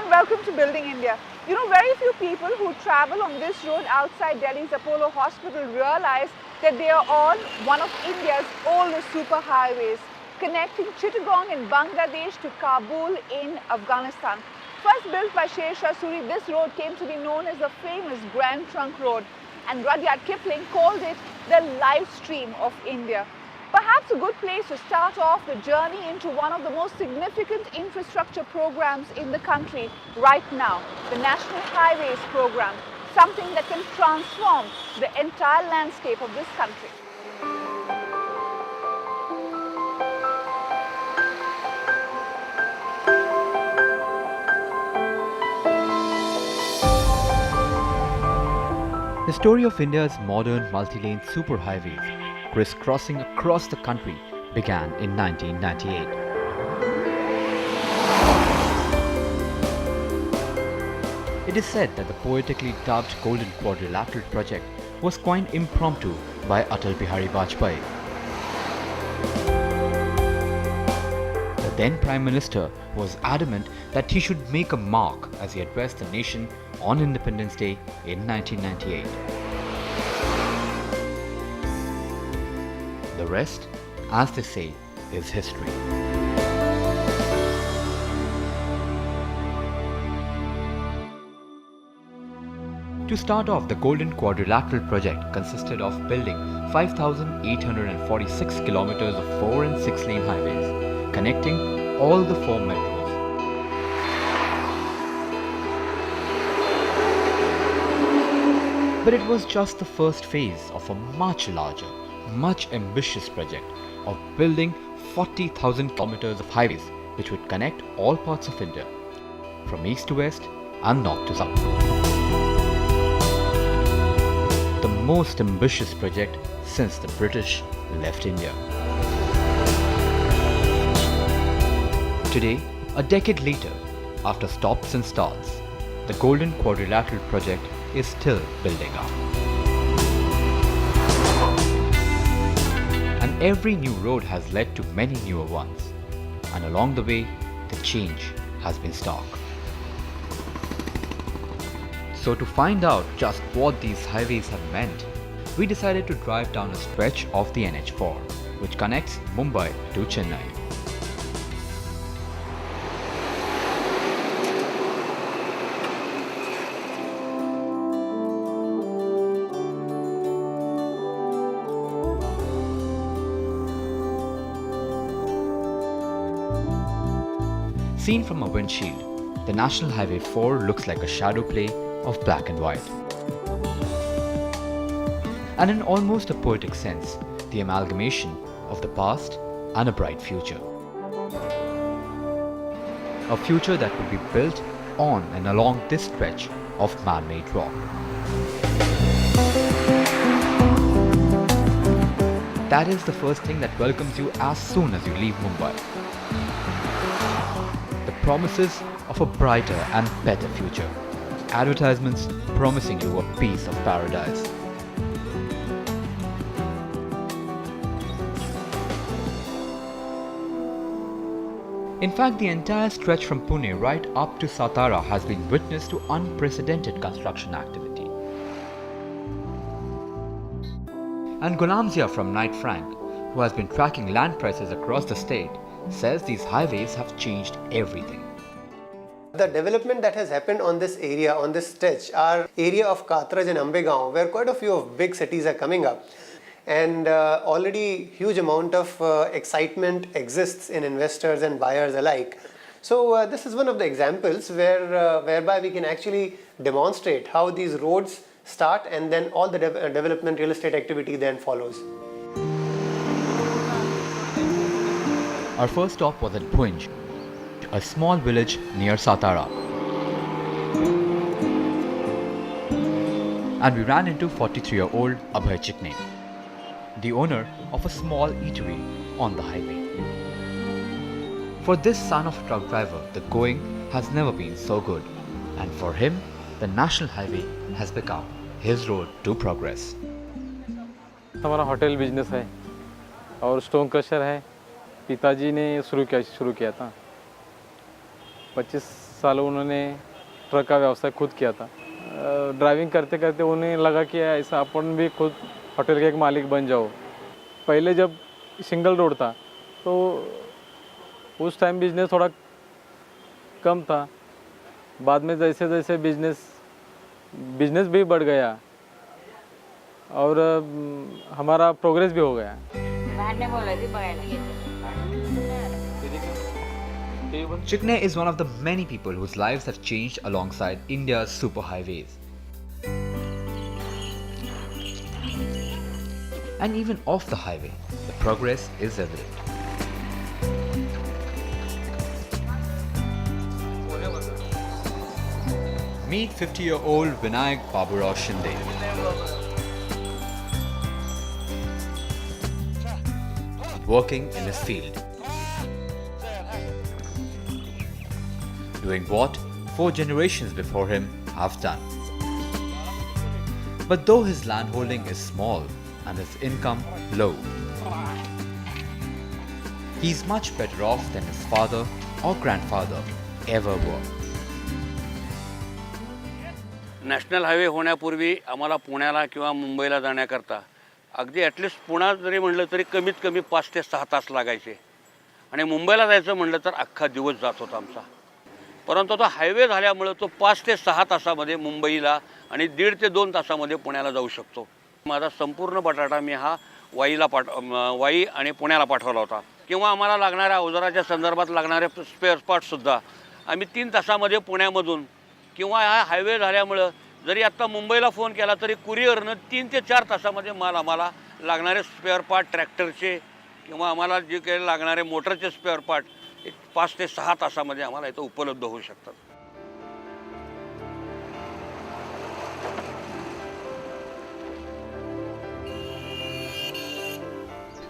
Welcome to Building India. You know, very few people who travel on this road outside Delhi's Apollo Hospital realize that they are all one of India's oldest superhighways, connecting Chittagong in Bangladesh to Kabul in Afghanistan. First built by Sher Shah Suri, this road came to be known as the famous Grand Trunk Road, and Rudyard Kipling called it the life stream of India. Perhaps a good place to start off the journey into one of the most significant infrastructure programs in the country right now, the National Highways Program, something that can transform the entire landscape of this country. The story of India's modern multi-lane superhighways crisscrossing across the country began in 1998. It is said that the poetically dubbed Golden Quadrilateral project was coined impromptu by Atal Bihari Vajpayee. The then Prime Minister was adamant that he should make a mark as he addressed the nation on Independence Day in 1998. The rest, as they say, is history. To start off, the Golden Quadrilateral project consisted of building 5,846 kilometers of 4 and 6 lane highways, connecting all the 4 metros. But it was just the first phase of a much larger, much ambitious project of building 40,000 kilometers of highways which would connect all parts of India, from east to west and north to south. The most ambitious project since the British left India. Today, a decade later, after stops and starts, the Golden Quadrilateral project is still building up. And every new road has led to many newer ones. And along the way, the change has been stark. So to find out just what these highways have meant, we decided to drive down a stretch of the NH4, which connects Mumbai to Chennai. Seen from a windshield, the National Highway 4 looks like a shadow play of black and white. And in almost a poetic sense, the amalgamation of the past and a bright future. A future that would be built on and along this stretch of man-made rock. That is the first thing that welcomes you as soon as you leave Mumbai. The promises of a brighter and better future. Advertisements promising you a piece of paradise. In fact, the entire stretch from Pune right up to Satara has been witness to unprecedented construction activity. And Gulamzia from Knight Frank, who has been tracking land prices across the state, says these highways have changed everything. The development that has happened on this area, on this stretch, our area of Katraj and Ambegaon, where quite a few of big cities are coming up, and already huge amount of excitement exists in investors and buyers alike. So this is one of the examples whereby we can actually demonstrate how these roads start and then all the development real estate activity then follows. Our first stop was at Bhuinj, a small village near Satara. And we ran into 43-year-old Abhay Chikne, the owner of a small eatery on the highway. For this son of a truck driver, the going has never been so good, and for him, the national highway has become his road to progress. हमारा hotel business है और stone crusher है। पिताजी ने शुरू किया था। 25 साल उन्होंने ट्रक का व्यवसाय खुद किया था। ड्राइविंग करते करते उन्हें लगा कि ऐसा अपन भी खुद होटल के एक मालिक बन जाओ। पहले जब सिंगल रोड था तो उस टाइम बिजनेस थोड़ा कम था। बाद में जैसे जैसे बिजनेस भी बढ़ गया और हमारा प्रोग्रेस भी हो गया। Chikne is one of the many people whose lives have changed alongside India's superhighways. And even off the highway, the progress is evident. Meet 50-year-old Mahesh Shinde. Working in his field. Doing what 4 generations before him have done. But though his landholding is small and his income low, he's much better off than his father or grandfather ever were. National highway होण्यापूर्वी आम्हाला पुण्याला किंवा मुंबईला जाण्याकरता अगदी at least पुण्यात जरी म्हटलं तरी कमीत कमी 5 ते 6 तास लागायचे आणि मुंबईला जायचं म्हटलं तर अख्खा दिवस जात होता आमचा. परंतु तो हायवे झाल्यामुळे तो 5 ते 6 तासामध्ये मुंबईला आणि 1.5 ते 2 तासामध्ये पुण्याला जाऊ शकतो. माझा संपूर्ण बटाटा मी हा वाई आणि पुण्याला पाठवला होता. किंवा आम्हाला लागणाऱ्या अवजाराच्या संदर्भात लागणारे स्पेअर पार्ट्ससुद्धा आम्ही 3 तासामध्ये पुण्यामधून किंवा हा हायवे झाल्यामुळं जरी आत्ता मुंबईला फोन केला तरी कुरिअरनं 3 ते 4 तासामध्ये माल आम्हाला लागणारे स्पेअर पार्ट ट्रॅक्टरचे किंवा आम्हाला जे काही लागणारे मोटरचे स्पेअर पार्ट 5 ते 6 तासामध्ये आम्हाला इथं उपलब्ध होऊ शकतात.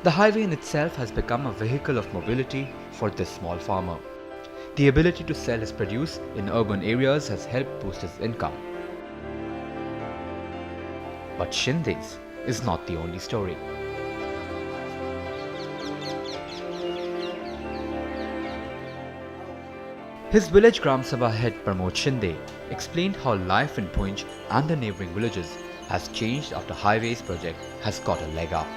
The highway in itself has become a vehicle of mobility for this small farmer. The ability to sell his produce in urban areas has helped boost his income. But Shinde's is not the only story. His village Gram Sabha head Pramod Shinde explained how life in Bhuinj and the neighbouring villages has changed after highways project has got a leg up.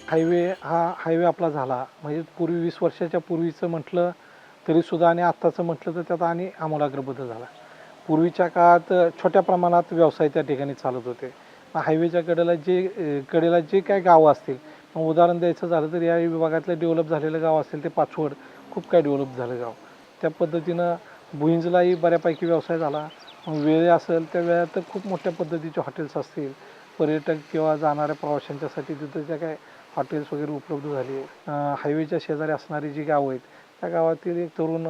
Highway आपला झाला म्हणजे पूर्वी 20 वर्षाच्या पूर्वीचं म्हटलं तरीसुद्धा आणि आत्ताचं म्हटलं तर त्यात आणि आमूलाग्र बदल झाला. पूर्वीच्या काळात छोट्या प्रमाणात व्यवसाय त्या ठिकाणी चालत होते. हायवेच्या कडेला जे काय गावं असतील, मग उदाहरण द्यायचं झालं तर या विभागातलं डेव्हलप झालेलं गाव असेल ते पाचवड खूप काय डेव्हलप झालं गाव. त्या पद्धतीनं भुईंजलाही बऱ्यापैकी व्यवसाय झाला. मग वेळ असेल त्या वेळात तर खूप मोठ्या पद्धतीचे हॉटेल्स असतील, पर्यटक किंवा जाणाऱ्या प्रवाशांच्यासाठी तिथं ज्या काय हॉटेल्स वगैरे उपलब्ध झाली. हायवेच्या शेजारी असणारी जी गावं आहेत त्या गावातील एक तरुण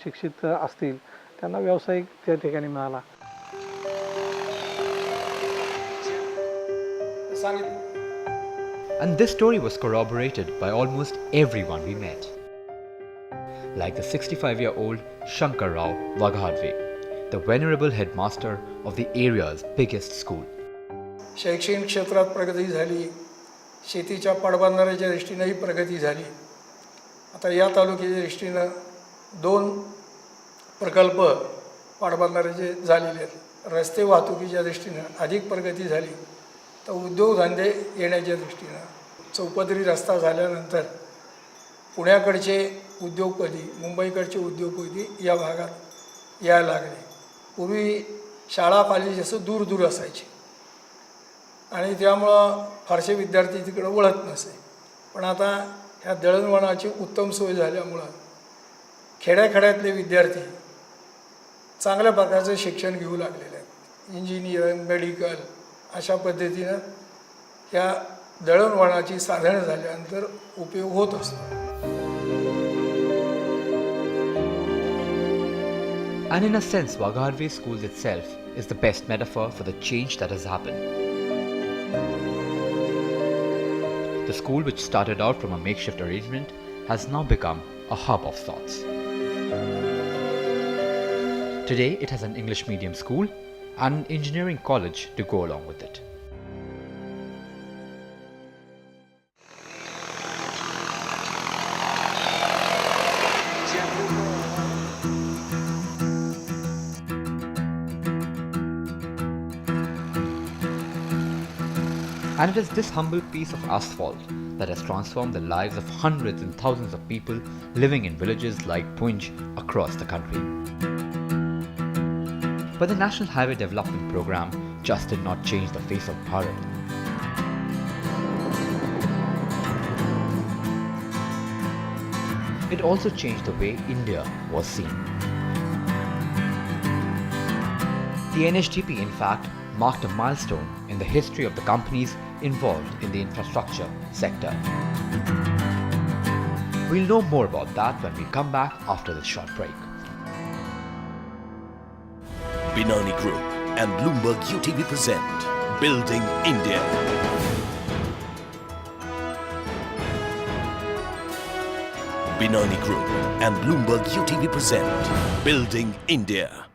शिक्षित असतील त्यांना व्यावसायिक त्या ठिकाणी मिळाला. And this story was corroborated by almost everyone we met. Like the 65-year-old Shankar Rao Vaghadve, the venerable headmaster of the area's biggest school. शैक्षणिक क्षेत्रात प्रगती झाली, शेतीच्या पाटबंधाऱ्याच्या दृष्टीनेही प्रगती झाली. आता या तालुक्याच्या दृष्टीनं 2 प्रकल्प पाटबंधाऱ्याचे झालेले आहेत. रस्ते वाहतुकीच्या दृष्टीनं अधिक प्रगती झाली. तर उद्योगधंदे येण्याच्या दृष्टीनं चौपदरी रस्ता झाल्यानंतर पुण्याकडचे उद्योगपती, मुंबईकडचे उद्योगपती या भागात यायला लागले. पूर्वी शाळा कॉलेज असं दूर दूर असायचे आणि त्यामुळं फारसे विद्यार्थी तिकडं वळत नसे. पण आता ह्या दळणवळणाची उत्तम सोय झाल्यामुळं खेड्याखेड्यातले विद्यार्थी चांगल्या प्रकारचं शिक्षण घेऊ लागलेले आहेत. इंजिनिअरिंग, मेडिकल अशा पद्धतीनं ह्या दळणवळणाची साधनं झाल्यानंतर उपयोग होत असतो. And in a sense, Waghorve Schools itself is the best metaphor for the change that has happened. The school, which started out from a makeshift arrangement, has now become a hub of sorts. Today, it has an English medium school and an engineering college to go along with it. And it is this humble piece of asphalt that has transformed the lives of hundreds and thousands of people living in villages like Bhuinj across the country. But the National Highway Development Program just did not change the face of Bharat. It also changed the way India was seen. The NHDP, in fact, marked a milestone in the history of the companies involved in the infrastructure sector. We'll know more about that when we come back after this short break. Binani Group and Bloomberg-utv present Building India. Binani Group and Bloomberg-utv present Building India.